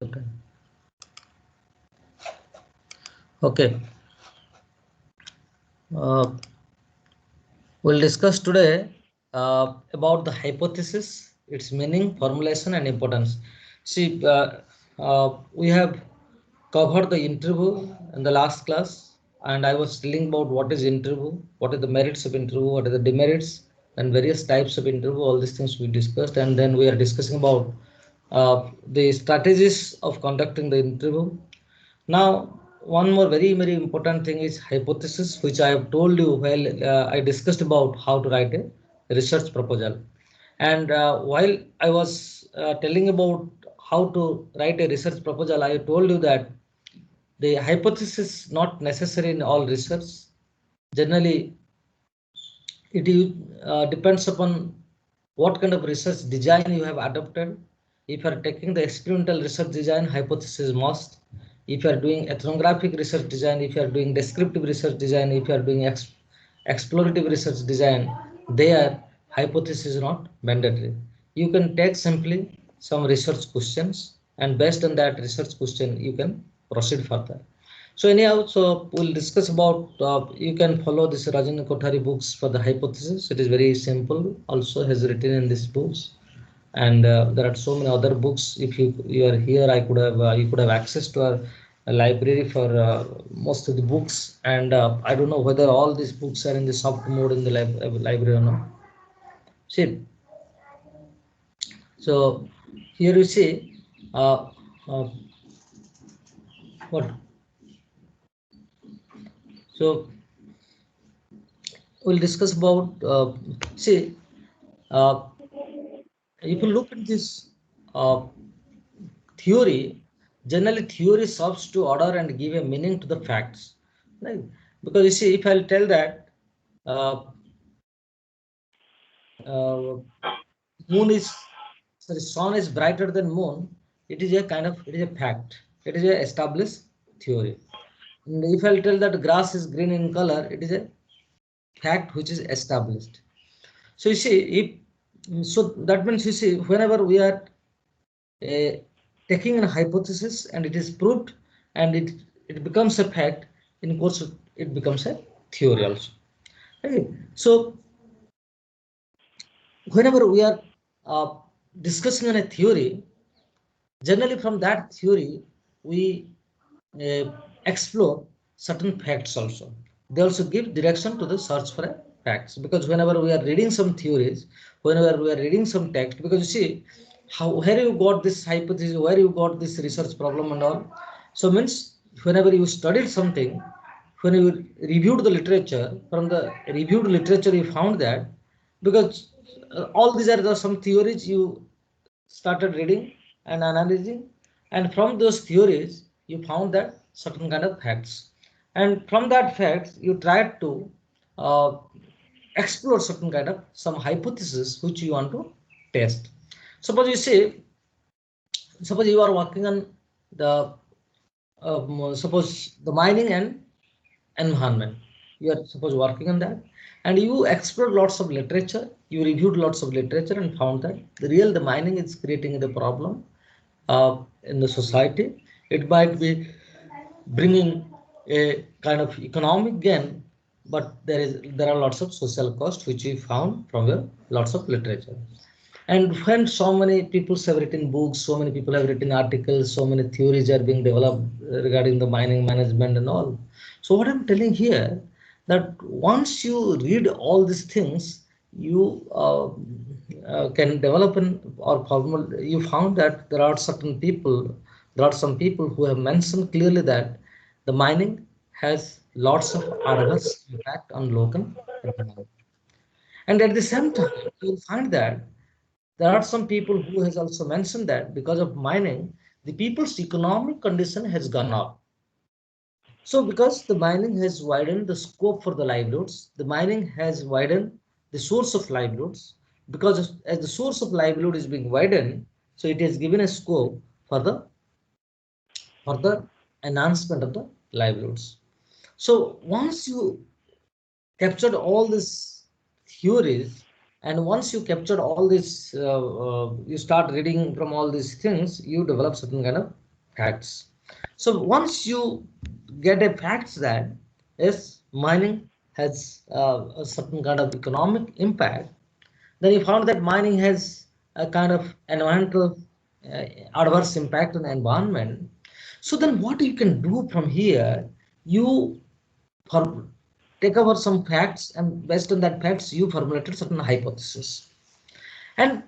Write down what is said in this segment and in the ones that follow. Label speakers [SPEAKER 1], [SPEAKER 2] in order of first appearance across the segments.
[SPEAKER 1] Okay. Okay. Uh, we'll discuss today about the hypothesis, its meaning, formulation, and importance. See, we have covered the interview in the last class, and I was telling about what is interview, what are the merits of interview, what are the demerits, and various types of interview. All these things we discussed, and then we are discussing about the strategies of conducting the interview. Now, one more very important thing is hypothesis, which I have told you while I discussed about how to write a research proposal. And while I was telling about how to write a research proposal, I told you that the hypothesis not necessary in all research. Generally, it depends upon what kind of research design you have adopted. If you are taking the experimental research design, hypothesis must. If you are doing ethnographic research design, if you are doing descriptive research design, if you are doing explorative research design, there hypothesis is not mandatory. You can take simply some research questions, and based on that research question, you can proceed further. So anyhow, so we'll discuss about, you can follow this Rajani Kothari books for the hypothesis. It is very simple. Also has written in these books, and there are so many other books. If you are here, I could have you could have access to our library for most of the books. And I don't know whether all these books are in the soft mode in the library or not. See, so here you see uh, uh, what. So we'll discuss about, see, uh, if you look at this uh, theory, generally theory serves to order and give a meaning to the facts, right? Because you see, if I'll tell that uh, uh, moon is, sorry, sun is brighter than moon, it is a kind of, it is a fact. It is a established theory. And if I'll tell that grass is green in color, it is a fact which is established. So you see, if so, that means you see, whenever we are a, taking a hypothesis and it is proved and it becomes a fact, in course it becomes a theory also. Okay. So whenever we are uh, discussing on a theory, generally from that theory we uh, explore certain facts also. They also give direction to the search for a facts, because whenever we are reading some theories, whenever we are reading some text, because you see how, where you got this hypothesis, where you got this research problem and all. So means whenever you studied something, when you reviewed the literature, from the reviewed literature you found that, because all these are the some theories you started reading and analyzing, and from those theories you found that certain kind of facts, and from that facts you tried to uh, explore certain kind of some hypothesis which you want to test. Suppose you say, suppose you are working on the suppose the mining and environment, you are suppose working on that, and you explored lots of literature, you reviewed lots of literature and found that the mining is creating the problem in the society. It might be bringing a kind of economic gain, but there are lots of social costs which we found from the lots of literature. And when so many people have written books, so many people have written articles, so many theories are being developed regarding the mining management and all. So what I'm telling here, that once you read all these things, you can develop an or formal. You found that there are certain people, there are some people who have mentioned clearly that the mining has lots of adverse impact on local environment. And at the same time, you'll find that there are some people who has also mentioned that because of mining, the people's economic condition has gone up. So because the mining has widened the scope for the livelihoods, the mining has widened the source of livelihoods, because as the source of livelihood is being widened, so it has given a scope for the enhancement of the livelihoods. So once you captured all these theories, and once you captured all this, you start reading from all these things, you develop certain kind of facts. So once you get a facts that yes, mining has a certain kind of economic impact, then you found that mining has a kind of environmental uh, adverse impact on the environment. So then what you can do from here, you for take over some facts, and based on that facts you formulated certain hypothesis. And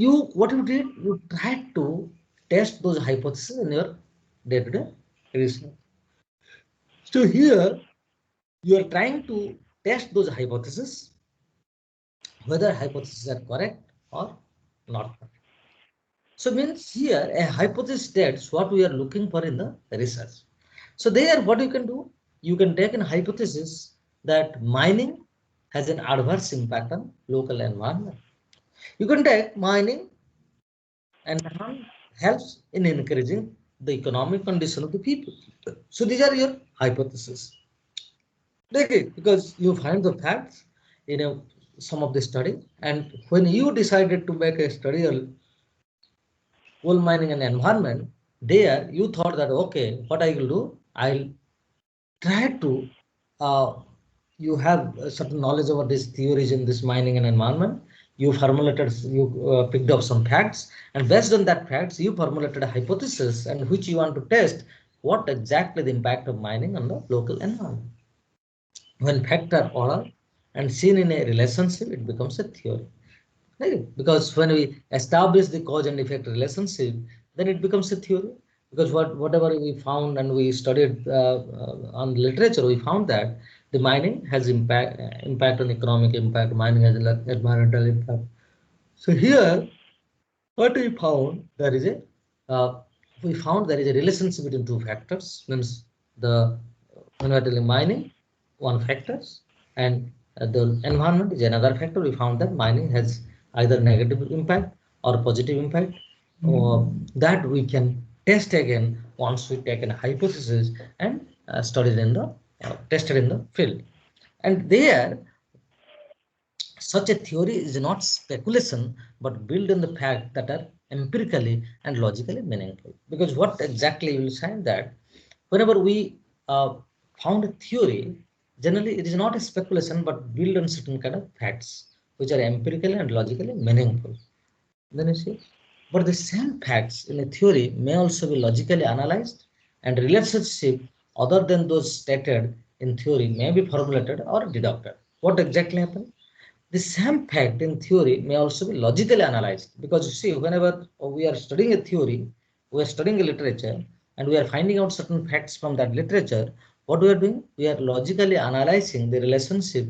[SPEAKER 1] you what you did, you tried to test those hypotheses in your day-to-day research. So here you are trying to test those hypotheses, whether hypotheses are correct or not. So means here a hypothesis states what we are looking for in the research. So there what you can do, you can take an hypothesis that mining has an adverse impact on local environment. You can take mining and helps in increasing the economic condition of the people. So these are your hypotheses. Okay, because you find the facts in some of the study, and when you decided to make a study on coal mining and environment, there you thought that okay, what I will do, I'll try to uh, you have a certain knowledge about these theories in this mining and environment. You formulated, you picked up some facts, and based on that facts, you formulated a hypothesis, and which you want to test what exactly the impact of mining on the local environment. When facts are ordered and seen in a relationship, it becomes a theory. Right? Because when we establish the cause and effect relationship, then it becomes a theory. Because whatever we found and we studied on literature, we found that the mining has impact on economic impact, mining has environmental impact. So here, what we found there is a we found there is a relationship between two factors. Means the when we are telling mining, one factors, and the environment is another factor. We found that mining has either negative impact or positive impact, or that we can test again once we take a hypothesis and studied in the tested in the field. And there, such a theory is not speculation but built on the fact that are empirically and logically meaningful. Because what exactly you will find that whenever we found a theory, generally it is not a speculation but built on certain kind of facts which are empirically and logically meaningful. Then you see, but the same facts in a theory may also be logically analyzed, and relationship other than those stated in theory may be formulated or deducted. What exactly happened? The same fact in theory may also be logically analyzed, because you see, whenever we are studying a theory, we are studying a literature, and we are finding out certain facts from that literature. What we are doing, we are logically analyzing the relationship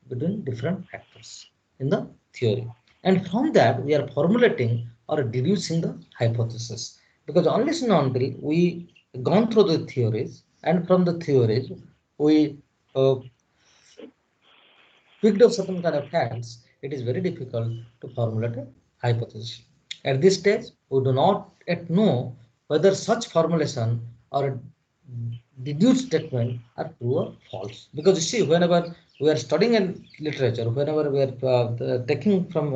[SPEAKER 1] between different factors in the theory, and from that we are formulating or deducing the hypothesis. Because only and until we gone through the theories, and from the theories we uh, picked up certain kind of facts, it is very difficult to formulate a hypothesis. At this stage, we do not yet know whether such formulation or deduced statement are true or false. Because you see, whenever we are studying in literature, whenever we are taking from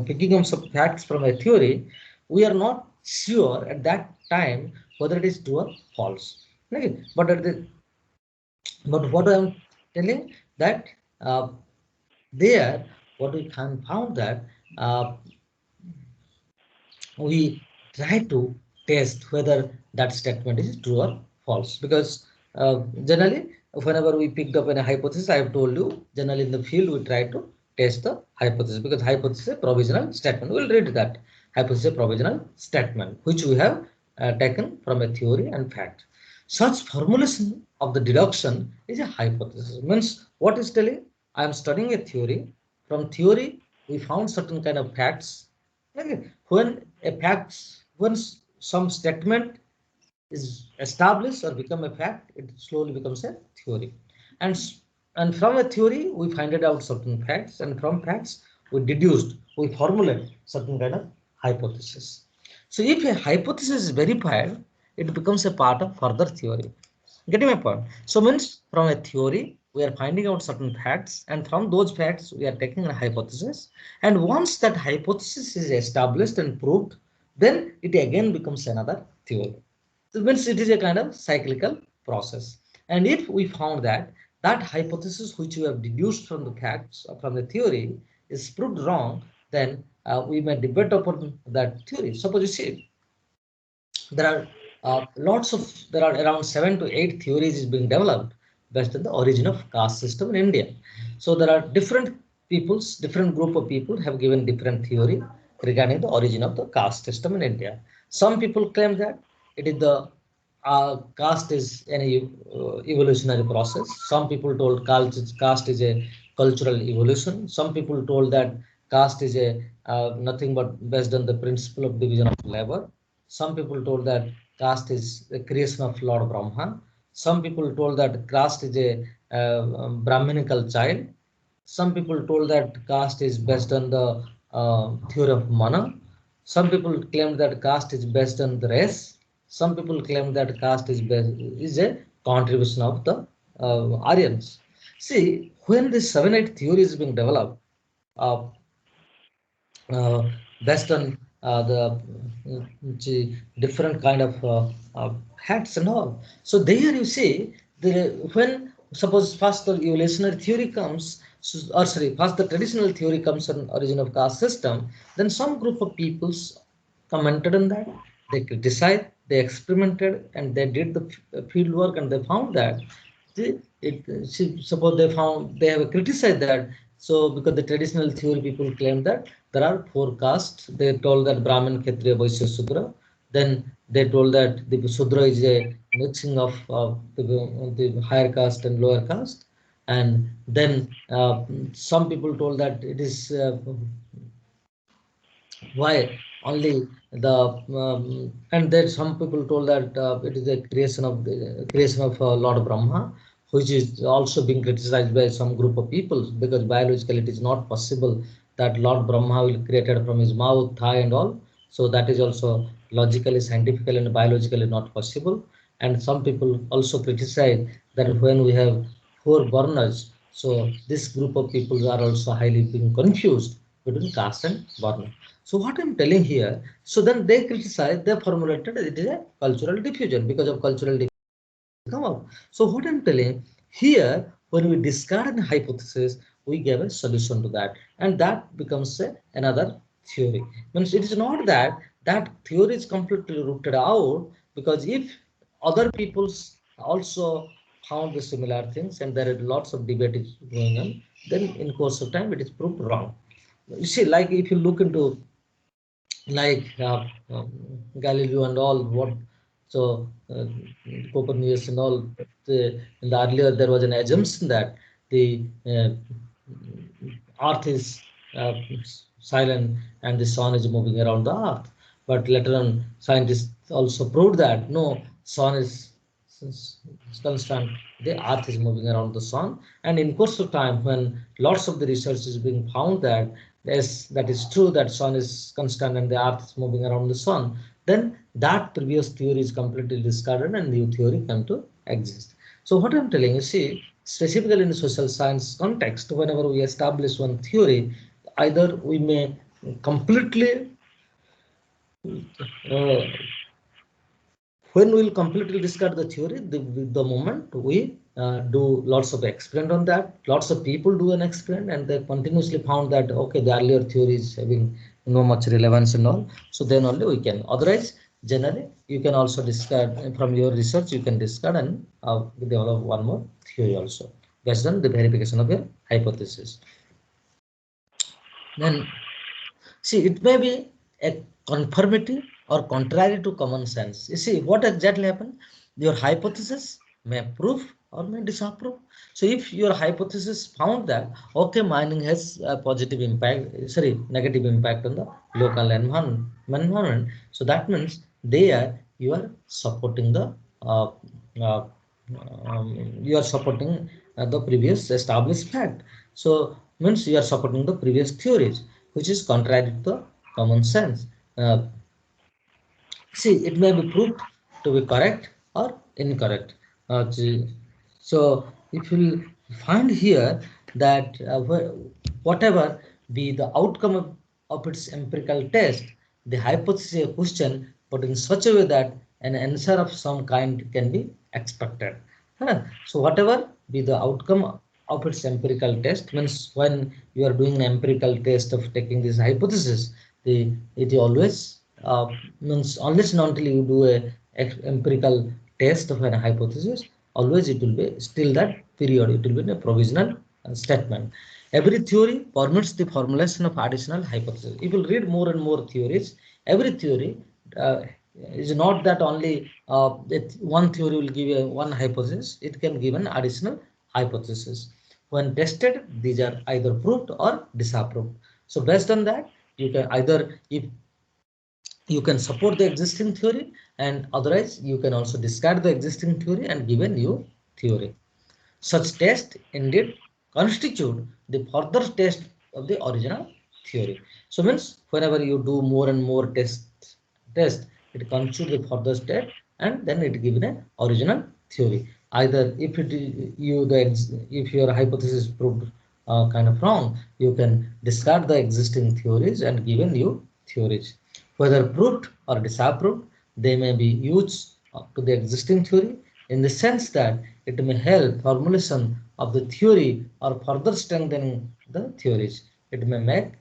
[SPEAKER 1] picking up some facts from a theory, we are not sure at that time whether it is true or false. Okay? But what I am telling that uh, there, what we can found that uh, we try to test whether that statement is true or false. Because generally, whenever we picked up a hypothesis, I have told you, generally in the field, we try to test the hypothesis, because hypothesis is a provisional statement. We'll read that. Hypothesis is a provisional statement, which we have taken from a theory and fact. Such formulation of the deduction is a hypothesis. Means what is telling? I am studying a theory. From theory, we found certain kind of facts. Okay. When some statement is established or become a fact, it slowly becomes a theory. And and from a theory, we find it out certain facts, and from facts, we formulate certain kind of hypothesis. So if a hypothesis is verified, it becomes a part of further theory. Getting my point? So means from a theory, we are finding out certain facts, and from those facts, we are taking a hypothesis. And once that hypothesis is established and proved, then it again becomes another theory. So means it is a kind of cyclical process. And if we found that that hypothesis which we have deduced from the facts from the theory is proved wrong, then we may debate upon that theory. Suppose you see there are there are around 7 to 8 theories is being developed based on the origin of caste system in India. So there are different group of people have given different theory regarding the origin of the caste system in India. Some people claim that it is the caste is an evolutionary process. Some people told caste is a cultural evolution. Some people told that caste is a nothing but based on the principle of division of labor. Some people told that caste is the creation of Lord Brahma. Some people told that caste is a Brahminical child. Some people told that caste is based on the theory of mana. Some people claim that caste is based on the race. Some people claim that caste is a contribution of the Aryans. See, when this 7-8 theory is being developed, uh, uh, based on the different kind of hats and all. So there you see, when suppose first the evolutionary theory comes, or sorry, first the traditional theory comes on origin of caste system, then some group of peoples commented on that, they criticized, they experimented, and they did the field work, and they found that suppose they have criticized that. So because the traditional theory people claim that there are 4 castes, they told that Brahmin, Kshatriya, Vaishya, Sudra. Then they told that the Sudra is a mixing of the higher caste and lower caste. And then some people told that it is why only the and then some people told that it is a creation of Lord Brahma, which is also being criticized by some group of people, because biologically it is not possible that Lord Brahma will created from his mouth, thigh, and all. So that is also logically, scientifically, and biologically not possible. And some people also criticize that when we have 4 burners, so this group of people are also highly being confused between caste and Varna. So what I'm telling here, so then they criticize, they formulated it is a cultural diffusion, because of cultural diffusion come out. So what I'm telling here, when we discard an hypothesis, we give a solution to that, and that becomes another theory. Means it is not that that theory is completely rooted out, because if other peoples also found the similar things and there are lots of debate is going on, then in course of time it is proved wrong. You see, like if you look into like Galileo and all, what so Copernicus and all. In the earlier there was an assumption that the Earth is silent and the sun is moving around the Earth. But later on, scientists also proved that no, sun is constant. The Earth is moving around the sun. And in course of time, when lots of the research is being found that yes, that is true, that sun is constant and the Earth is moving around the sun, then that previous theory is completely discarded and new theory come to exist. So what I'm telling you, see, specifically in the social science context, whenever we establish one theory, either we may completely uh, when we'll completely discard the theory, the moment we do lots of experiment on that, lots of people do an experiment and they continuously found that, okay, the earlier theory is having no much relevance and all. So then only we can. Otherwise, generally, you can also discard from your research, you can discard and develop one more theory also based on the verification of your hypothesis. Then see, it may be a conformity or contrary to common sense. You see, what exactly happened? Your hypothesis may prove or may disapprove. So if your hypothesis found that, okay, mining has a positive impact, sorry, negative impact on the local environment. So that means there you are supporting the uh, you are supporting the previous established fact. So means you are supporting the previous theories, which is contrary to the common sense. Uh, See, it may be proved to be correct or incorrect. So if you find here that whatever be the outcome of its empirical test, the hypothesis question put in such a way that an answer of some kind can be expected. So whatever be the outcome of its empirical test, means when you are doing an empirical test of taking this hypothesis, it always means unless and until you do a empirical test of an hypothesis, always it will be still that period. It will be a provisional statement. Every theory permits the formulation of additional hypotheses. If you read more and more theories, every theory is not that only that one theory will give you one hypothesis. It can give an additional hypothesis. When tested, these are either proved or disapproved. So based on that, you can either, if you can support the existing theory, and otherwise you can also discard the existing theory and give a new theory. Such tests indeed constitute the further test of the original theory. So means whenever you do more and more test, it constitutes the further step, and then it gives an original theory. Either if it you the if your hypothesis proved kind of wrong, you can discard the existing theories and give a new theories. Whether proved or disapproved, they may be used to the existing theory in the sense that it may help formulation of the theory or further strengthening the theories. It may make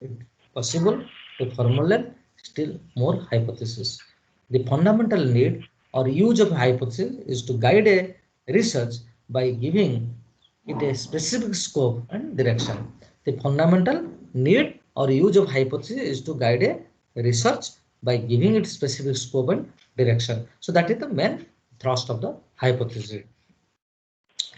[SPEAKER 1] it possible to formulate still more hypotheses. The fundamental need or use of hypothesis is to guide a research by giving it a specific scope and direction. The fundamental need or use of hypothesis is to guide a research by giving it specific scope and direction. So that is the main thrust of the hypothesis.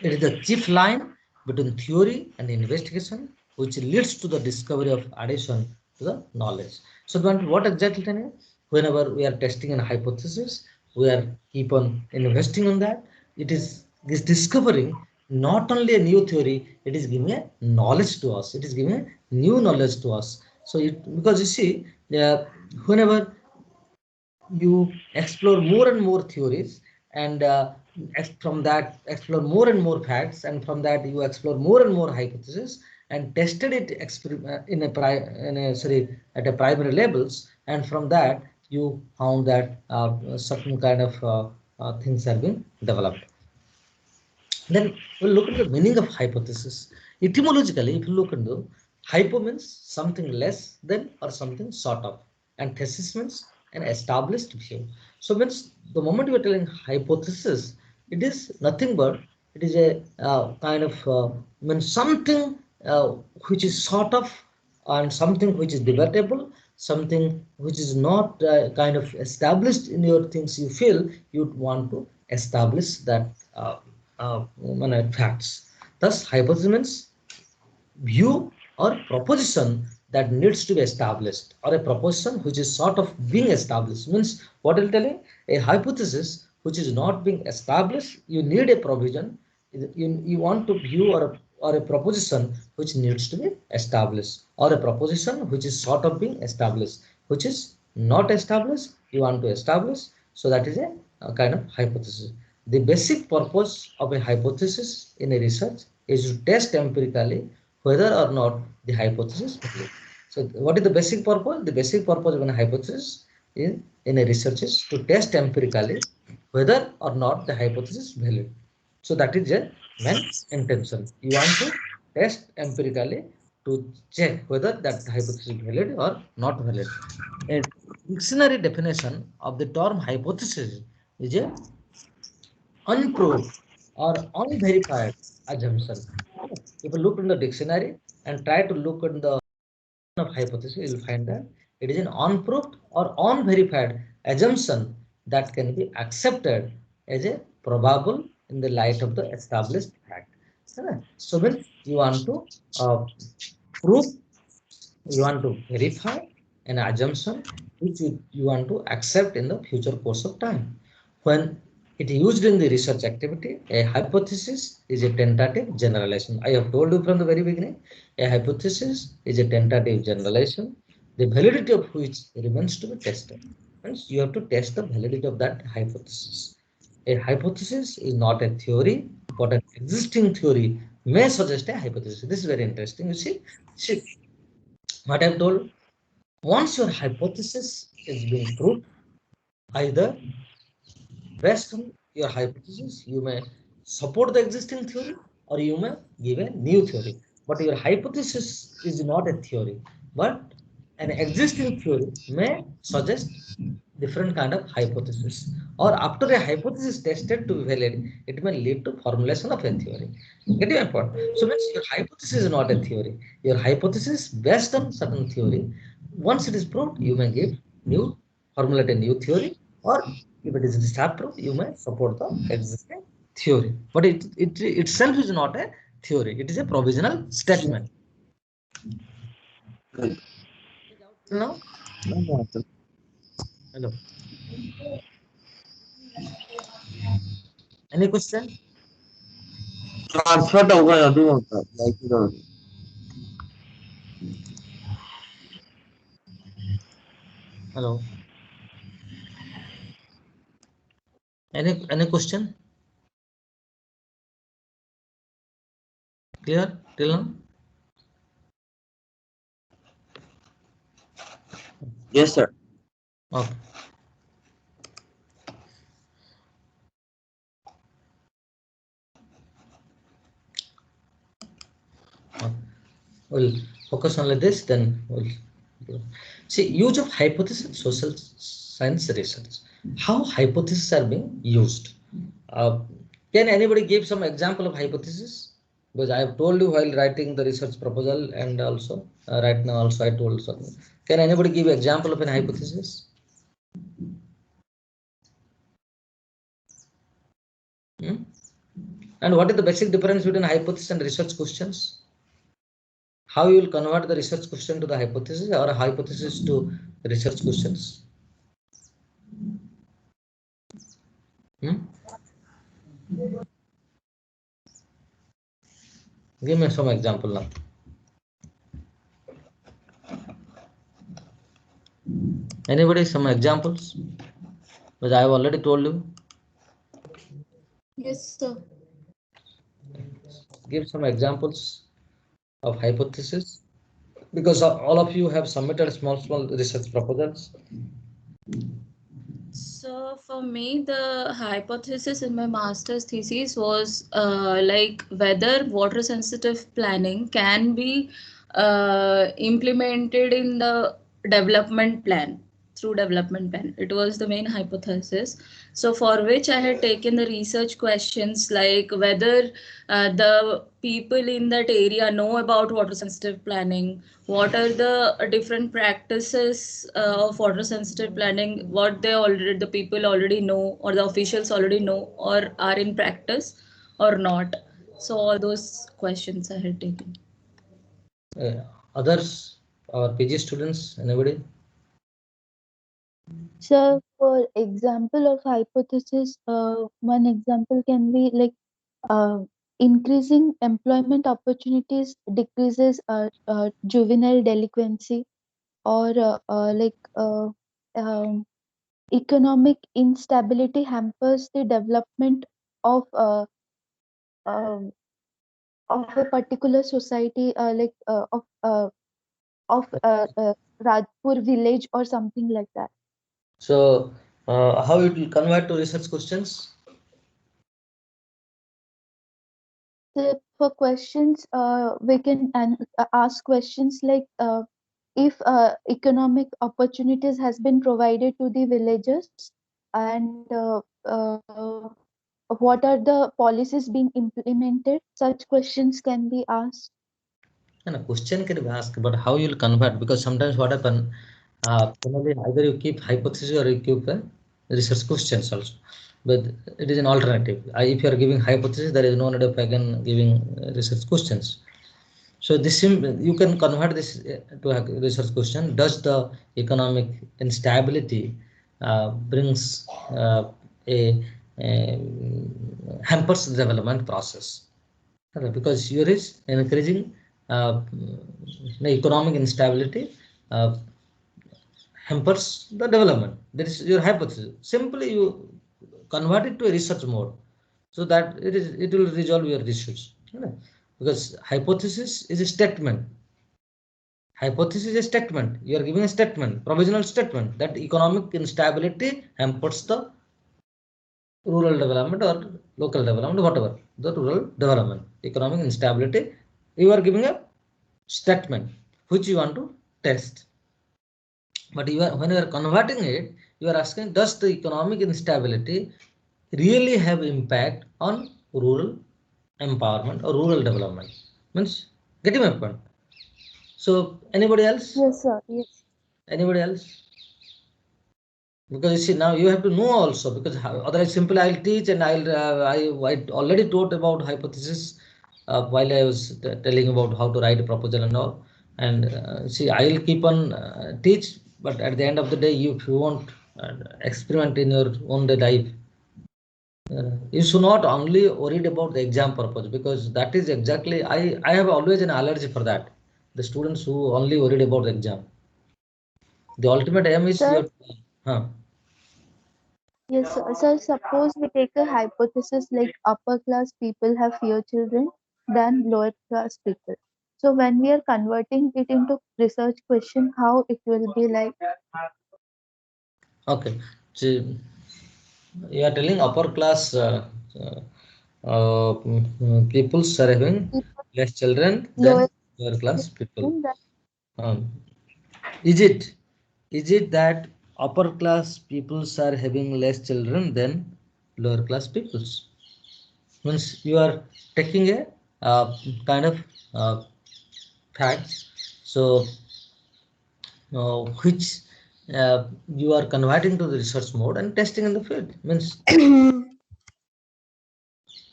[SPEAKER 1] It is the chief line between theory and investigation, which leads to the discovery of addition to the knowledge. So what exactly then? Whenever we are testing a hypothesis, we are keep on investing on that. It is this discovering not only a new theory, it is giving a knowledge to us. It is giving a new knowledge to us. So because you see, whenever you explore more and more theories, and from that explore more and more facts, and from that you explore more and more hypotheses, and tested it sorry, at a primary levels, and from that you found that certain kind of things have been developed. Then we'll look at the meaning of hypothesis. Etymologically, if you look into, hypo means something less than or something sort of, and thesis means an established view. So means the moment you are telling hypothesis, it is nothing but it is a kind of means something which is sort of, and something which is debatable, something which is not kind of established in your things. You feel you want to establish that facts. Thus, hypothesis means view or proposition that needs to be established, or a proposition which is sort of being established. Means what I'm telling, a hypothesis which is not being established, you need a provision. You want to view or a proposition which needs to be established, or a proposition which is sort of being established, which is not established, you want to establish. So that is a kind of hypothesis. The basic purpose of a hypothesis in a research is to test empirically whether or not the hypothesis is valid. So what is the basic purpose? The basic purpose of a hypothesis in a research is to test empirically whether or not the hypothesis is valid. So that is a main intention. You want to test empirically to check whether that hypothesis is valid or not valid. A dictionary definition of the term hypothesis is a unproved or unverified assumption. If you look in the dictionary and try to look in the of hypothesis, you will find that it is an unproved or unverified assumption that can be accepted as a probable in the light of the established fact. So when you want to prove, you want to verify an assumption which you want to accept in the future course of time. When it is used in the research activity, a hypothesis is a tentative generalization. I have told you from the very beginning, a hypothesis is a tentative generalization, the validity of which remains to be tested. Means you have to test the validity of that hypothesis. A hypothesis is not a theory, but an existing theory may suggest a hypothesis. This is very interesting. You see what I've told. Once your hypothesis is being proved, Either based on your hypothesis, you may support the existing theory or you may give a new theory. But your hypothesis is not a theory, but an existing theory may suggest different kind of hypothesis. Or after a hypothesis tested to be valid, it may lead to formulation of a theory. Get my point? So means your hypothesis is not a theory. Your hypothesis based on certain theory. Once it is proved, you may give new formulate a new theory, or if it is not proved, you may support the existing theory. But it itself is not a theory. It is a provisional statement.
[SPEAKER 2] Right.
[SPEAKER 1] No?
[SPEAKER 2] No, no, sir.
[SPEAKER 1] Hello. Any question?
[SPEAKER 2] Transfer होगा या नहीं होता like इधर
[SPEAKER 1] Hello. Any question? Clear till now?
[SPEAKER 2] yes sir
[SPEAKER 1] Okay. Okay. We'll focus only this, then we'll see use of hypothesis in social science research. How hypotheses are being used? Uh, can anybody give some example of hypothesis? Because I have told you while writing the research proposal, and also right now also I told something. Can anybody give example of an hypothesis? Hmm? And what is the basic difference between hypothesis and research questions? How you will convert the research question to the hypothesis or a hypothesis to research questions? Hmm? Give me some example now. Anybody some examples? Because I have already told you.
[SPEAKER 3] Yes, sir.
[SPEAKER 1] Give some examples of hypothesis. Because all of you have submitted small research proposals.
[SPEAKER 3] So for me, the hypothesis in my master's thesis was like whether water sensitive planning can be implemented in the development plan through development plan. It was the main hypothesis. So for which I had taken the research questions like whether the people in that area know about water sensitive planning, what are the different practices of water sensitive planning, what they already the people already know or the officials already know or are in practice or not. So all those questions I had taken.
[SPEAKER 1] Others, our PG students, anybody?
[SPEAKER 4] So, for example of hypothesis, one example can be like increasing employment opportunities decreases juvenile delinquency, or economic instability hampers the development of um of a particular society, of Rajpur village or something like that.
[SPEAKER 1] So, how it will convert to research questions?
[SPEAKER 4] So for questions, we can ask questions like if economic opportunities has been provided to the villagers, and what are the policies being implemented? Such questions can be asked.
[SPEAKER 1] And a question can be asked, but how you will convert? Because sometimes what happen, generally either you keep hypothesis or you keep research questions also. But it is an alternative. If you are giving hypothesis, there is no need of again giving research questions. So this you can convert this to a research question. Does the economic instability brings a hampers the development process? Because here is encouraging the economic instability uh, hampers the development. That is your hypothesis. Simply you convert it to a research mode, so that it will resolve your issues. Because hypothesis is a statement. Hypothesis is a statement. You are giving a statement, provisional statement, that economic instability hampers the rural development or local development, whatever, the rural development, economic instability. You are giving a statement which you want to test. But when you are converting it, you are asking, does the economic instability really have impact on rural empowerment or rural development? Means, getting my point. So anybody else?
[SPEAKER 4] Yes, sir. Yes.
[SPEAKER 1] Anybody else? Because you see, now you have to know also, because otherwise simply I'll teach and I already taught about hypothesis while I was telling about how to write a proposal and all. And see, I'll keep on teach, but at the end of the day, if you want experiment in your own day life, you should not only worried about the exam purpose, because that is exactly, I have always an allergy for that. The students who only worried about the exam. The ultimate aim is
[SPEAKER 4] Sir?
[SPEAKER 1] your.
[SPEAKER 4] Yes, sir. Sir, suppose we take a hypothesis like upper class people have fewer children than lower class people. So when we are converting it into research question, how it will be like?
[SPEAKER 1] Okay. So you are telling upper class peoples are having less children
[SPEAKER 4] Lower
[SPEAKER 1] than lower class people.
[SPEAKER 4] than
[SPEAKER 1] Um, is it that upper class peoples are having less children than lower class peoples? Means you are taking a kind of uh, facts. So which you are converting to the research mode and testing in the field. Means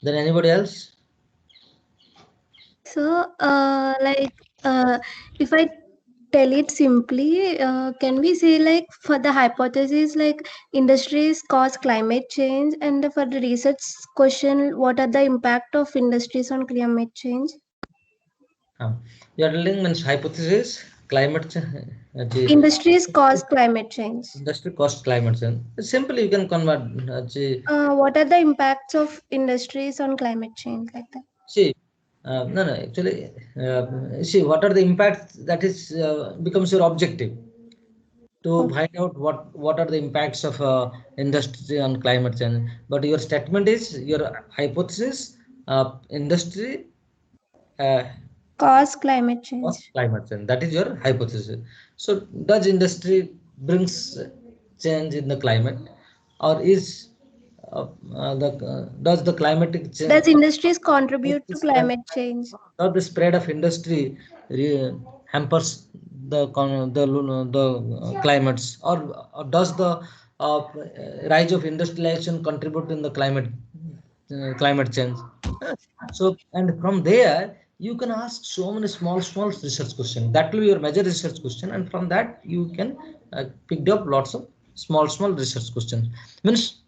[SPEAKER 1] then anybody else?
[SPEAKER 5] So, if I tell it simply, can we say like for the hypothesis, like industries cause climate change, and for the research question, what are the impact of industries on climate change?
[SPEAKER 1] You are telling means hypothesis climate
[SPEAKER 5] Industries cause climate change.
[SPEAKER 1] industry cost climate change. Simply you can convert.
[SPEAKER 5] What are the impacts of industries on climate change, like that?
[SPEAKER 1] See, no, actually, see what are the impacts, that is becomes your objective to
[SPEAKER 5] Okay.
[SPEAKER 1] find out what are the impacts of industry on climate change. But your statement is your hypothesis, industry uh,
[SPEAKER 5] Cause climate
[SPEAKER 1] of
[SPEAKER 5] change.
[SPEAKER 1] climate change. That is your hypothesis. So does industry brings change in the climate, or is does the climatic change,
[SPEAKER 5] Does industries contribute to climate change?
[SPEAKER 1] does the spread of industry hampers the climates, or does the uh, rise of industrialization contribute in the climate change? So, and from there, you can ask so many small research questions. That will be your major research question, and from that you can pick up lots of small research questions. Means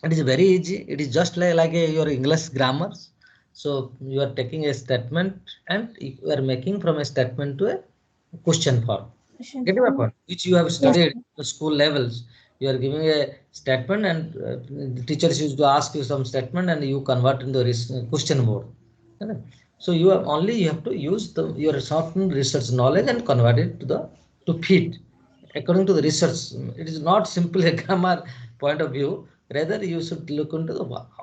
[SPEAKER 1] it is very easy. It is just like your English grammar. So you are taking a statement and you are making from a statement to a question form. Get my point? Which you have
[SPEAKER 5] Yes.
[SPEAKER 1] studied at the school levels. You are giving a statement, and the teachers used to ask you some statement, and you convert into a question mode. Correct? So you have to use your certain research knowledge and convert it to fit according to the research. It is not simply a grammar point of view. Rather, you should look into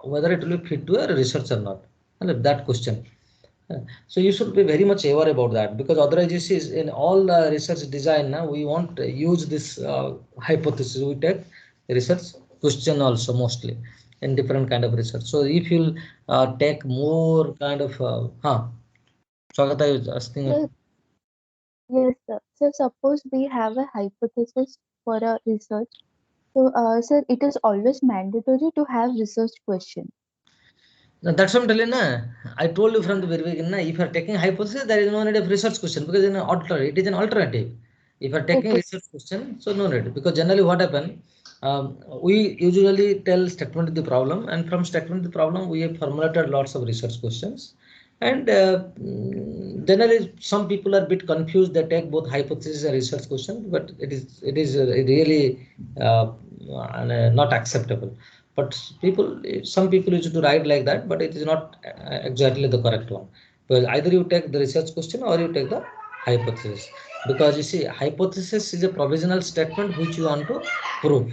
[SPEAKER 1] whether it will fit to a research or not. And that question. So you should be very much aware about that, because otherwise you see in all research design now we won't use this hypothesis. We take research question also mostly in different kind of research. So if you'll take more kind of Swagata is asking.
[SPEAKER 4] Yes. Yes, sir. So suppose we have a hypothesis for a research. So, sir, it is always mandatory to have research question.
[SPEAKER 1] Now, that's what I'm telling you. I told you from the very beginning. If you are taking hypothesis, there is no need of research question, because it is an alternative. If you are taking
[SPEAKER 4] Okay.
[SPEAKER 1] research question, so no need, because generally what happen, we usually tell statement of the problem, and from statement of the problem we have formulated lots of research questions, and generally some people are a bit confused. They take both hypothesis and research question, but it is really not acceptable. But some people used to write like that, but it is not exactly the correct one, because either you take the research question or you take the hypothesis. because you see hypothesis is a provisional statement which you want to prove,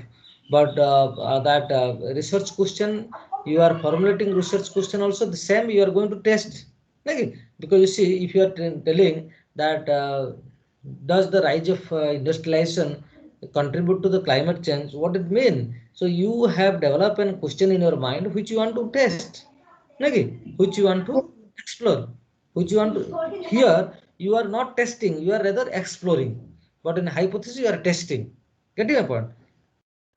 [SPEAKER 1] but that research question, you are formulating research question also the same you are going to test, okay? Because you see, if you are telling that does the rise of industrialization contribute to the climate change, what it mean? So you have developed a question in your mind which you want to test, okay? Which you want to explore, which you want to. Here you are not testing, you are rather exploring, but in hypothesis you are testing. Getting a point?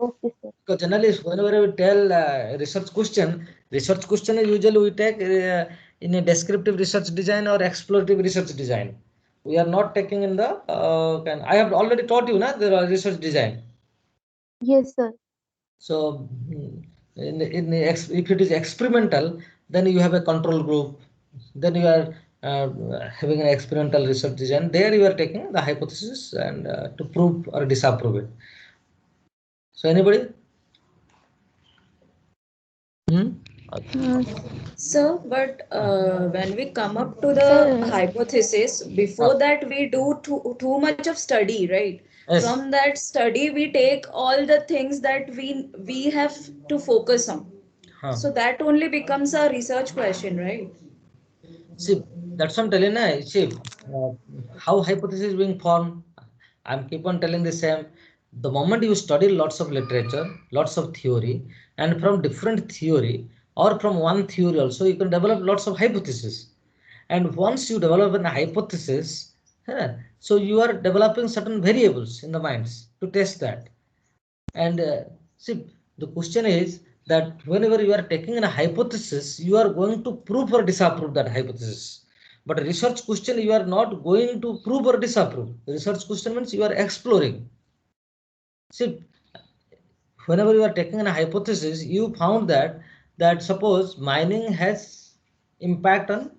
[SPEAKER 4] Okay, sir.
[SPEAKER 1] Because generally whenever we tell research question is usually we take in a descriptive research design or explorative research design. We are not taking in the I have already taught you na, the research design.
[SPEAKER 4] Yes, sir.
[SPEAKER 1] So if it is experimental, then you have a control group, then you are having an experimental research design. There you are taking the hypothesis and to prove or disapprove it. So anybody?
[SPEAKER 3] So, but when we come up to the
[SPEAKER 4] Sir.
[SPEAKER 3] hypothesis, before that we do too much of study, right?
[SPEAKER 1] Yes.
[SPEAKER 3] From that study, we take all the things that we have to focus on. So that only becomes a research question, right?
[SPEAKER 1] See, that's what I'm telling you. See, how hypothesis is being formed. I'm keep on telling the same. The moment you study lots of literature, lots of theory, and from different theory or from one theory also, you can develop lots of hypotheses. And once you develop a hypothesis, so you are developing certain variables in the minds to test that. And see, the question is that whenever you are taking a hypothesis, you are going to prove or disapprove that hypothesis. But a research question, you are not going to prove or disapprove. The research question means you are exploring. See, whenever you are taking a hypothesis, you found that suppose mining has impact on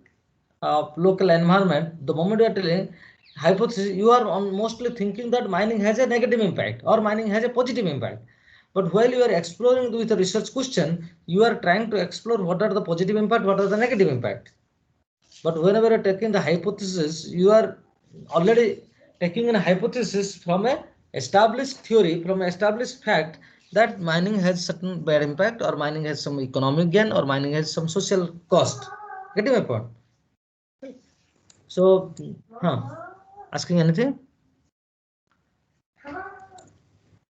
[SPEAKER 1] local environment. The moment you are telling hypothesis, you are mostly thinking that mining has a negative impact or mining has a positive impact. But while you are exploring with a research question, you are trying to explore what are the positive impact, what are the negative impact. But whenever you are taking the hypothesis, you are already taking a hypothesis from a established theory, from an established fact that mining has certain bad impact or mining has some economic gain or mining has some social cost. Getting my point? So, asking anything?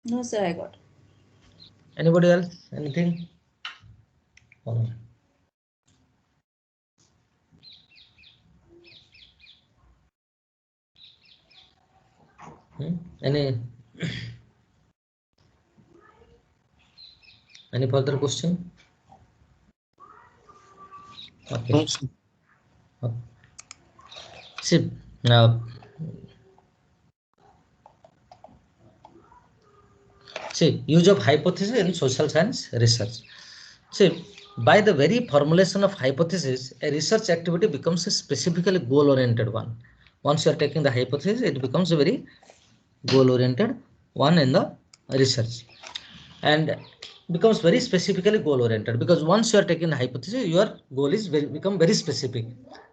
[SPEAKER 3] No, sir, I got.
[SPEAKER 1] Anybody else? Anything? Any further question? Okay.
[SPEAKER 2] No, sir.
[SPEAKER 1] Okay. See, now, use of hypothesis in social science research. See, by the very formulation of hypothesis, a research activity becomes a specifically goal-oriented one. Once you are taking the hypothesis, it becomes a very goal-oriented one in the research, and becomes very specifically goal-oriented, because once you are taking the hypothesis, your goal is become very specific.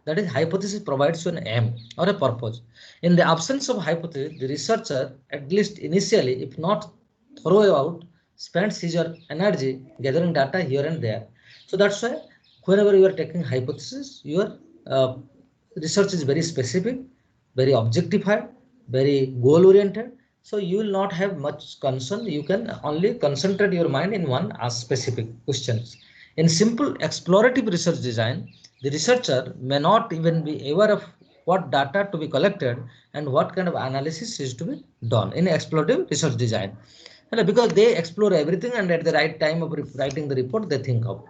[SPEAKER 1] That is, hypothesis provides you an aim or a purpose. In the absence of hypothesis, the researcher, at least initially, if not throughout, spends his or energy gathering data here and there. So that's why whenever you are taking hypothesis, your research is very specific, very objectified, very goal oriented. So you will not have much concern. You can only concentrate your mind in one specific questions. In simple explorative research design, the researcher may not even be aware of what data to be collected and what kind of analysis is to be done in explorative research design. Because they explore everything and at the right time of writing the report, they think of.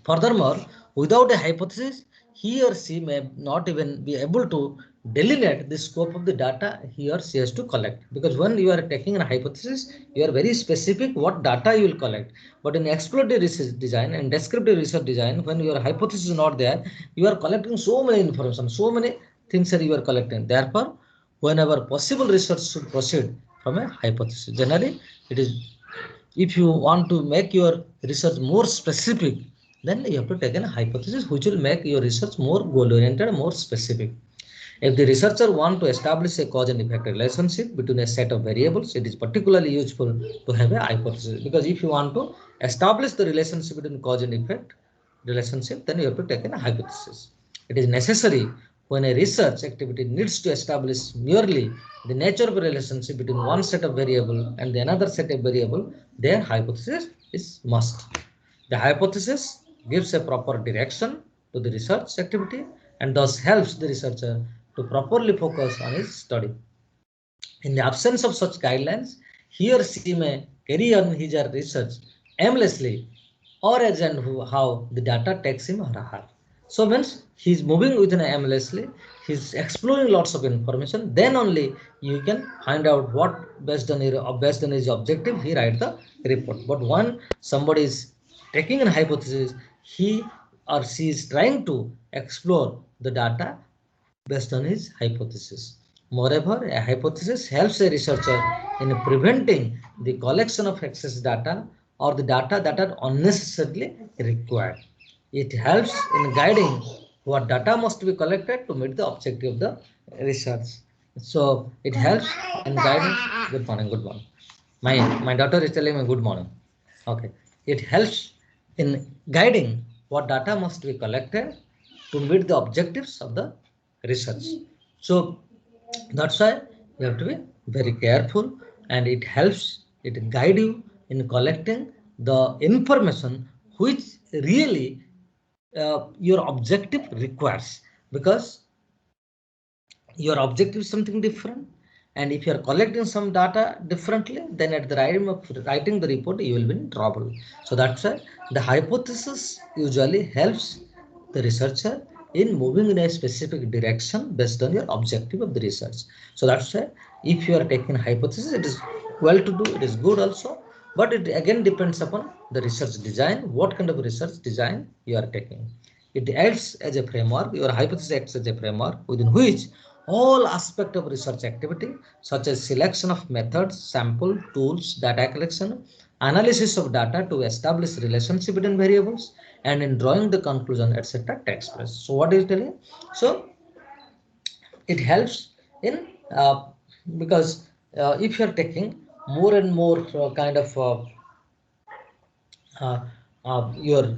[SPEAKER 1] Furthermore, without a hypothesis, he or she may not even be able to delineate the scope of the data he or she has to collect. Because when you are taking a hypothesis, you are very specific what data you will collect. But in explorative research design and descriptive research design, when your hypothesis is not there, you are collecting so many information, so many things that you are collecting. Therefore, whenever possible, research should proceed from a hypothesis. Generally, it is, if you want to make your research more specific, then you have to take a hypothesis which will make your research more goal oriented, more specific. If the researcher want to establish a cause and effect relationship between a set of variables, it is particularly useful to have a hypothesis, because if you want to establish the relationship between cause and effect relationship, then you have to take a hypothesis. It is necessary when a research activity needs to establish merely the nature of a relationship between one set of variable and the another set of variable, their hypothesis is must. The hypothesis gives a proper direction to the research activity and thus helps the researcher to properly focus on his study. In the absence of such guidelines, he or she may carry on his or her research aimlessly or as and how the data takes him or her. So means he's moving within aimlessly, he's exploring lots of information, then only you can find out what based on his objective he write the report. But when somebody is taking a hypothesis, he or she is trying to explore the data based on his hypothesis. Moreover, a hypothesis helps a researcher in preventing the collection of excess data or the data that are unnecessarily required. It helps in guiding what data must be collected to meet the objective of the research. So it helps in guiding. Good morning, good morning. My daughter is telling me good morning. Okay. It helps in guiding what data must be collected to meet the objectives of the research. So that's why you have to be very careful, and it helps, it guide you in collecting the information which really your objective requires, because your objective is something different, and if you are collecting some data differently, then at the time of writing the report you will be in trouble. So that's why the hypothesis usually helps the researcher in moving in a specific direction based on your objective of the research. So that's why if you are taking hypothesis, it is well to do, it is good also, but it again depends upon the research design, what kind of research design you are taking. It acts as a framework, your hypothesis acts as a framework within which all aspects of research activity, such as selection of methods, sample, tools, data collection, analysis of data to establish relationship between variables, and in drawing the conclusion, etc., takes place. So what is telling? So it helps in because if you are taking more and more kind of your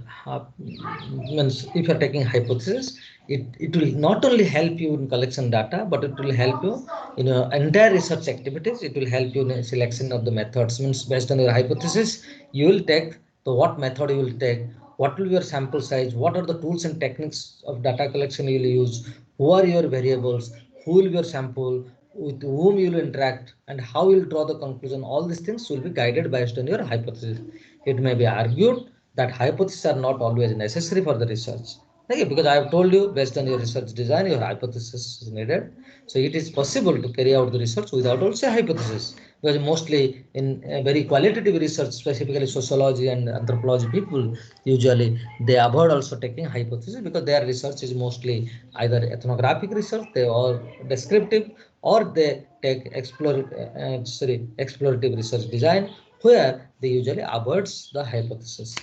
[SPEAKER 1] means if you are taking hypothesis, it will not only help you in collection data, but it will help you in your entire research activities. It will help you in selection of the methods. Means based on your hypothesis, you will take the what method you will take, what will be your sample size, what are the tools and techniques of data collection you will use, who are your variables, who will be your sample, with whom you will interact, and how you will draw the conclusion. All these things will be guided based on your hypothesis. It may be argued that hypotheses are not always necessary for the research. Okay, because I have told you based on your research design, your hypothesis is needed. So it is possible to carry out the research without also hypothesis, because mostly in very qualitative research, specifically sociology and anthropology people, usually they avoid also taking hypothesis because their research is mostly either ethnographic research, they are descriptive, or they take explorative research design, where they usually avoids the hypothesis.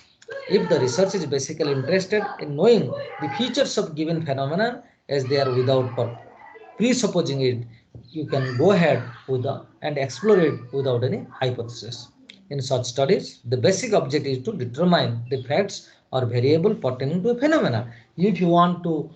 [SPEAKER 1] If the research is basically interested in knowing the features of given phenomenon as they are without presupposing it, you can go ahead with and explore it without any hypothesis. In such studies, the basic objective is to determine the facts or variable pertaining to a phenomenon. If you want to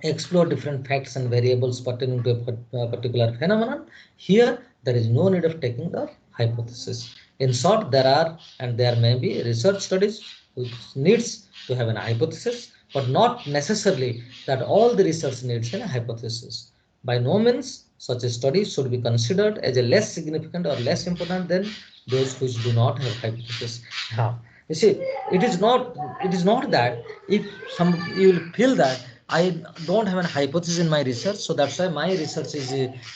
[SPEAKER 1] explore different facts and variables pertaining to a particular phenomenon, here there is no need of taking the hypothesis. In short, there may be research studies which needs to have an hypothesis, but not necessarily that all the research needs a hypothesis. By no means such a study should be considered as a less significant or less important than those which do not have hypothesis. Now, you see, it is not that if some you will feel that I don't have a hypothesis in my research, so that's why my research is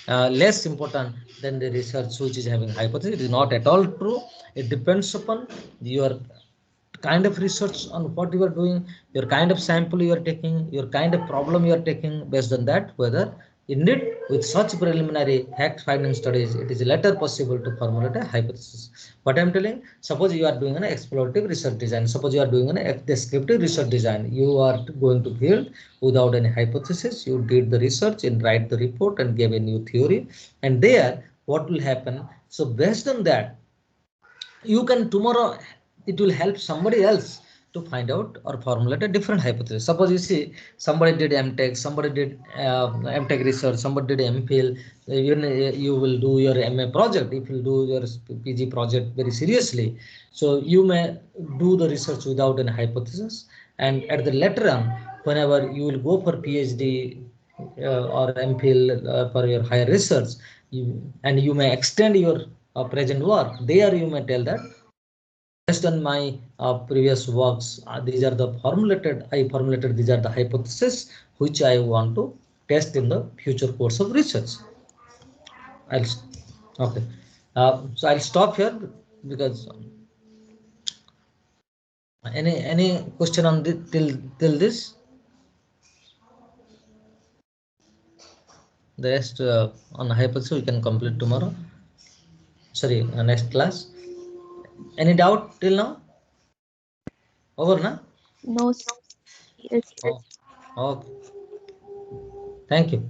[SPEAKER 1] less important than the research which is having hypothesis. It is not at all true. It depends upon your kind of research on what you are doing, your kind of sample you are taking, your kind of problem you are taking. Based on that, whether Indeed, with such preliminary fact-finding studies, it is later possible to formulate a hypothesis. What I am telling, suppose you are doing an explorative research design, suppose you are doing a descriptive research design, you are going to field without any hypothesis, you did the research and write the report and gave a new theory, and there what will happen? So based on that, you can tomorrow, it will help somebody else to find out or formulate a different hypothesis. Suppose you see somebody did MTech, somebody did MTech research, somebody did MPhil, you will do your MA project, if you do your PG project very seriously. So you may do the research without any hypothesis, and at the later on, whenever you will go for PhD or MPhil for your higher research, and you may extend your present work, there you may tell that based on my previous works, these are the I formulated these are the hypotheses which I want to test in the future course of research. Okay. So I'll stop here because any question on this till this? The rest on hypothesis we can complete tomorrow. Sorry, next class. Any doubt till now? Over, na?
[SPEAKER 4] No. Yes.
[SPEAKER 1] Oh, okay. Thank you.